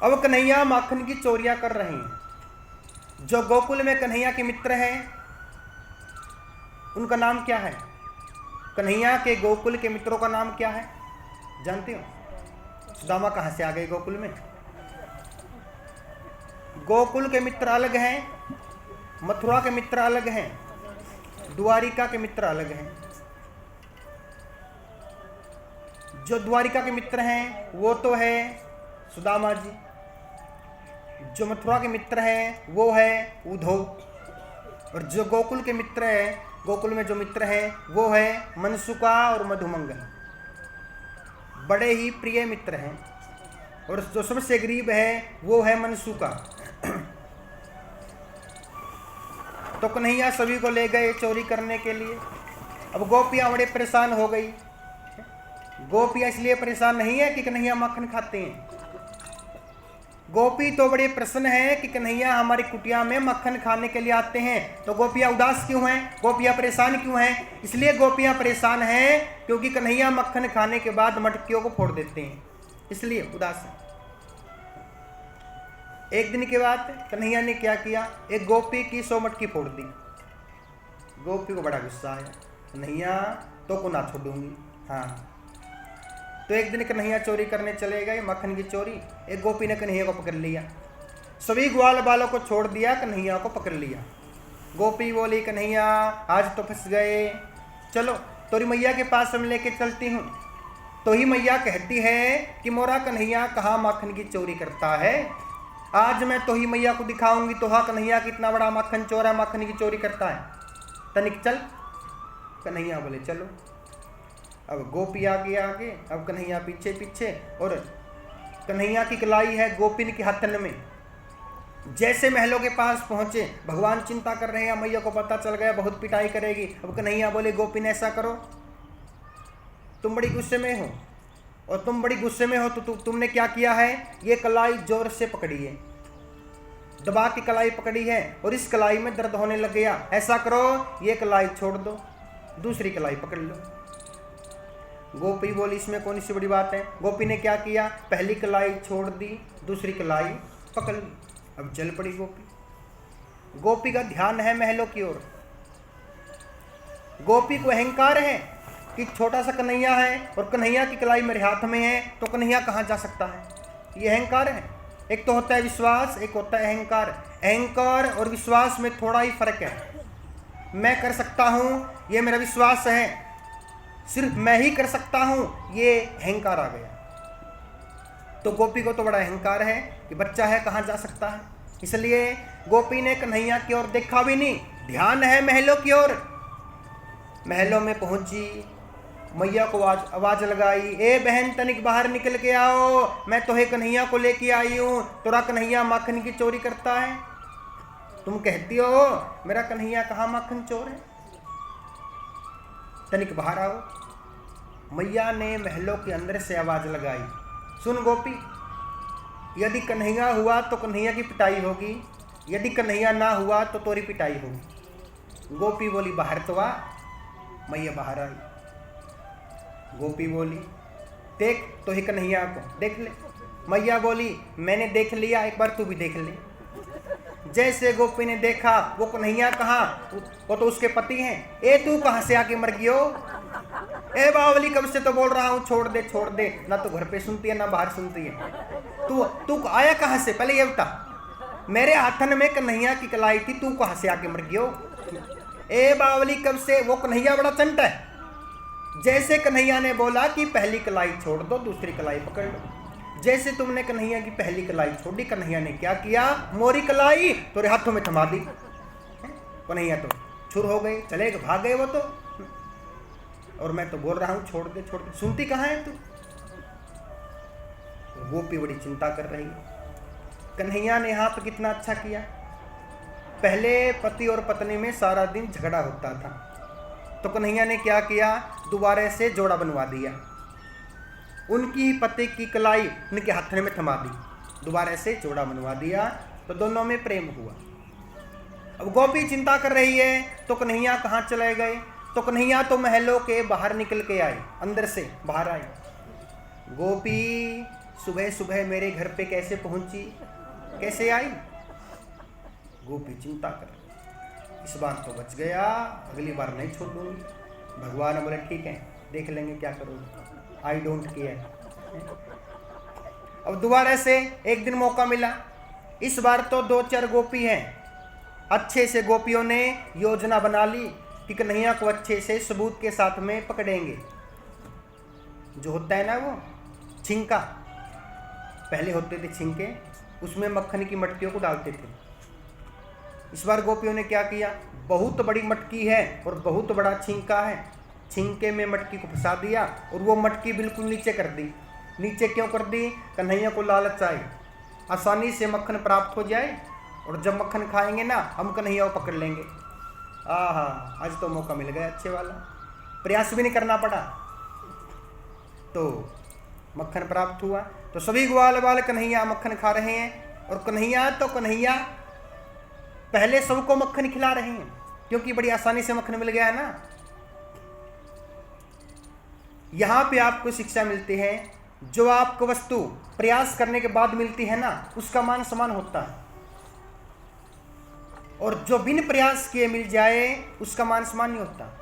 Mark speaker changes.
Speaker 1: अब कन्हैया माखन की चोरियां कर रहे हैं। जो गोकुल में कन्हैया के मित्र हैं उनका नाम क्या है? कन्हैया के गोकुल के मित्रों का नाम क्या है जानते हो? सुदामा कहां से आ गए गोकुल में? गोकुल के मित्र अलग हैं, मथुरा के मित्र अलग हैं, द्वारिका के मित्र अलग हैं। जो द्वारिका के मित्र हैं वो तो है सुदामा जी, जो मथुरा के मित्र हैं वो है उद्धव, और जो गोकुल के मित्र हैं, गोकुल में जो मित्र हैं वो है मनसुका और मधुमंगल। बड़े ही प्रिय मित्र हैं, और जो सबसे गरीब है वो है मनसुका। तो कन्हैया सभी को ले गए चोरी करने के लिए। अब गोपियां बड़े परेशान हो गई। गोपियां इसलिए परेशान नहीं है कि कन्हैया मक्खन खाते हैं, गोपी तो बड़े प्रसन्न है कि कन्हैया हमारी कुटिया में मक्खन खाने के लिए आते हैं। तो गोपियां उदास क्यों हैं? गोपियां परेशान क्यों हैं? इसलिए गोपियां परेशान हैं क्योंकि कन्हैया मक्खन खाने के बाद मटकियों को फोड़ देते हैं, इसलिए उदास है। एक दिन के बाद कन्हैया ने क्या किया, एक गोपी की 100 मटकी फोड़ दी। गोपी को बड़ा गुस्सा आया, कन्हैया तो को ना छोड़ूंगी। हाँ, तो एक दिन कन्हैया चोरी करने चले गए, मक्खन की चोरी। एक गोपी ने कन्हैया को पकड़ लिया, सभी ग्वाल बालों को छोड़ दिया, कन्हैया को पकड़ लिया। गोपी बोली, कन्हैया आज तो फंस गए, चलो तोरी मैया के पास हम लेके चलती हूँ। तो ही मैया कहती है कि मोरा कन्हैया कहाँ मक्खन की चोरी करता है, आज मैं तो ही मैया को दिखाऊंगी तो हाँ कन्हैया कितना बड़ा मक्खन चोर है, मक्खन की चोरी करता है। तनिक चल। कन्हैया बोले चलो। अब गोपी आगे आगे, अब कन्हैया पीछे पीछे, और कन्हैया की कलाई है गोपिन के हथन में। जैसे महलों के पास पहुंचे, भगवान चिंता कर रहे हैं, मैया को पता चल गया, बहुत पिटाई करेगी। अब कन्हैया बोले, गोपिन ऐसा करो, तुम बड़ी गुस्से में हो, और तुम बड़ी गुस्से में हो तो तुमने क्या किया है, ये कलाई जोर से पकड़ी है, दबा की कलाई पकड़ी है, और इस कलाई में दर्द होने लग गया। ऐसा करो, ये कलाई छोड़ दो, दूसरी कलाई पकड़ लो। गोपी बोली, इसमें कौन सी बड़ी बात है। गोपी ने क्या किया, पहली कलाई छोड़ दी, दूसरी कलाई पकड़ ली। अब चल पड़ी गोपी। गोपी का ध्यान है महलों की ओर। गोपी को अहंकार है कि छोटा सा कन्हैया है और कन्हैया की कलाई मेरे हाथ में है, तो कन्हैया कहाँ जा सकता है, ये अहंकार है। एक तो होता है विश्वास, एक होता है अहंकार। अहंकार और विश्वास में थोड़ा ही फर्क है। मैं कर सकता हूँ, ये मेरा विश्वास है, सिर्फ मैं ही कर सकता हूं, ये अहंकार आ गया। तो गोपी को तो बड़ा अहंकार है कि बच्चा है, कहां जा सकता है, इसलिए गोपी ने कन्हैया की ओर देखा भी नहीं, ध्यान है महलों की ओर। महलों में पहुंची, मैया को आवाज लगाई, ए बहन तनिक बाहर निकल के आओ, मैं तो कन्हैया को लेके आई हूं, तोरा कन्हैया माखन की चोरी करता है। तुम कहती हो मेरा कन्हैया कहाँ माखन चोर है, तनिक बाहर आओ। मैया ने महलों के अंदर से आवाज लगाई, सुन गोपी, यदि कन्हैया हुआ तो कन्हैया की पिटाई होगी, यदि कन्हैया ना हुआ तो तोरी पिटाई होगी। गोपी बोली, बाहर तो आ। मैया बाहर आई। गोपी बोली, देख तो ही कन्हैया को देख ले। मैया बोली, मैंने देख लिया, एक बार तू भी देख ले। जैसे गोपी ने देखा, वो कन्हैया कहाँ, वो तो उसके पति हैं। ए तू कहाँ से आके मर गई हो, ए बावली कब से तो बोल रहा हूँ छोड़ दे छोड़ दे, ना तो घर पे सुनती है ना बाहर सुनती है। तू आया कहाँ से, पहले ये बता। मेरे हाथन में कन्हैया की कलाई थी, तू कहाँ से आके मर गई हो। ए बावली कब से, वो कन्हैया बड़ा चंट है। जैसे कन्हैया ने बोला कि पहली कलाई छोड़ दो, दूसरी कलाई पकड़ लो, जैसे तुमने कन्हैया की पहली कलाई छोड़ी, कन्हैया ने क्या किया, मोरी कलाई तेरे हाथों में थमा दी। कन्हैया तो छुर हो गए, चले गए, भाग गए वो तो, और मैं तो बोल रहा हूं छोड़ दे छोड़ दे, सुनती कहाँ है तू। गोपी बड़ी चिंता कर रही है। कन्हैया ने यहाँ तो कितना अच्छा किया, पहले पति और पत्नी में सारा दिन झगड़ा होता था, तो कन्हैया ने क्या किया, दोबारा से जोड़ा बनवा दिया, उनकी पति की कलाई उनके हाथ में थमा दी, दोबारा से जोड़ा बनवा दिया, तो दोनों में प्रेम हुआ। अब गोपी चिंता कर रही है, तो कन्हैया कहाँ चले गए, तो कन्हैया तो महलों के बाहर निकल के आए, अंदर से बाहर आए। गोपी सुबह सुबह मेरे घर पे कैसे पहुंची, कैसे आई। गोपी चिंता कर, इस बार तो बच गया, अगली बार नहीं छोड़ूंगी। भगवान बोले ठीक है, देख लेंगे क्या करोगे, आई डोंट केयर। अब दोबारा से एक दिन मौका मिला, इस बार तो 2-4 गोपी हैं। अच्छे से गोपियों ने योजना बना ली कि कन्हैया को अच्छे से सबूत के साथ में पकड़ेंगे। जो होता है ना वो छिंका, पहले होते थे छिंके, उसमें मक्खन की मटकियों को डालते थे। इस बार गोपियों ने क्या किया, बहुत बड़ी मटकी है और बहुत बड़ा छिंका है, छिंके में मटकी को फंसा दिया और वो मटकी बिल्कुल नीचे कर दी। नीचे क्यों कर दी, कन्हैया को लालच आए, आसानी से मक्खन प्राप्त हो जाए और जब मक्खन खाएंगे ना हम कन्हैया को पकड़ लेंगे। आहा, आज तो मौका मिल गया अच्छे वाला, प्रयास भी नहीं करना पड़ा, तो मक्खन प्राप्त हुआ। तो सभी ग्वाल बाल कन्हैया मक्खन खा रहे हैं और कन्हैया पहले सबको मक्खन खिला रहे हैं, क्योंकि बड़ी आसानी से मक्खन मिल गया है ना। यहां पे आपको शिक्षा मिलती है, जो आपको वस्तु प्रयास करने के बाद मिलती है ना, उसका मान सम्मान होता है, और जो बिन प्रयास किए मिल जाए उसका मान सम्मान नहीं होता।